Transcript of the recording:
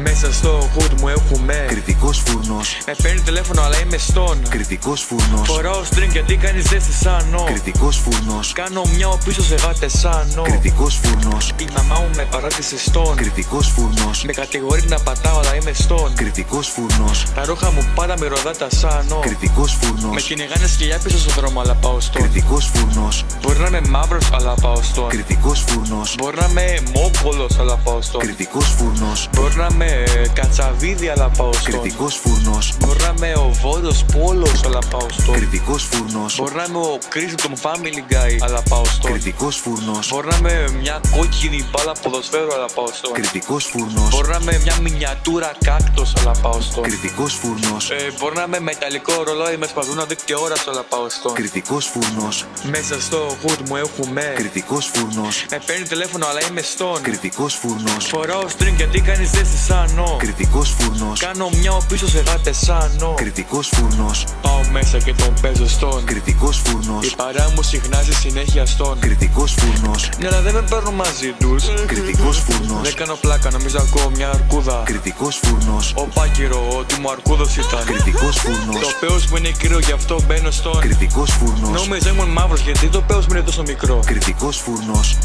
Μέσα στο hood μου έχουμε κριτικός φούρνος. με παίρνει τηλέφωνο αλλά είμαι στον. Κριτικός φούρνος. Φοράω string γιατί κάνεις ζέστη σανό. Κριτικός φούρνος. Κάνω μια πίσω σε γάτες σανό. Κριτικός φούρνος. Η μαμά μου με παράτησε στον. Κριτικός φούρνος. Με κατηγορεί να πατάω αλλά είμαι στον. Κριτικός φούρνος. Τα ρούχα μου πάντα με ροδάτα σανό. Κριτικός Με φούρνος. κυνηγάνε σκυλιά πίσω στο δρόμο αλλά πάω στον. Κριτικός φούρνος. Μπορεί να είμαι μαύρος αλλά πάω στον. Κριτικός φούρνος. Μπορεί να είμαι μόκολος αλλά πάω στον. Κριτικός φούρνος. Μπορεί να είμαι κατσαβίδι αλλά πάω στον. Κριτικός φούρνος. Μπορεί να είμαι ο Βόλος Πόλος αλλά πάω στον. Κριτικός φούρνος. Μπορεί να είμαι ο Κρίστον Family Guy αλλά πάω στον. Κριτικός φούρνος. Μπορεί να είμαι μια κόκκινη μπάλα ποδοσφαίρου αλλά πάω στον. Κριτικός φούρνος. Μπορεί να είμαι μια μινιατούρα κάκτος αλλά πάω στον. Κριτικός φούρνος. Μπορεί να είμαι μεταλλικό ρολόι με σπαθούνα δίκτυο ώρας αλλά πάω στον. Κριτικός φούρνος. Μέσα στο hood μου έχουμε Κριτικός φούρνος. με παίρνει τηλέφωνο αλλά είμαι στον. Κριτικός φούρνος. Φοράω string γιατί κάνεις ζέστη σανό. Κριτικός φούρνος. Κάνω μια πίσω σε γάτες σανό. Κριτικός φούρνος. Πάω μέσα και τον παίζω στον. Κριτικός φούρνος. Η παρέα μου συχνάζει συνέχεια στον. Κριτικός φούρνος. Ναι, αλλά δεν με παίρνω μαζί τους. Κριτικός φούρνος. Δεν κάνω πλάκα, νομίζω ακούω μια αρκούδα. Κριτικός φούρνος. Ο Πάγκυρο, ότι μου αρκούδος ήταν. Κριτικός φούρνος. Το πέος μου είναι κρύο, γι' αυτό μπαίνω στον. Κριτικός φούρνος. Νόμιζα ήμουν μαύρος, γιατί το πέος μου είναι τόσο μικρό. Κριτικός φούρνος.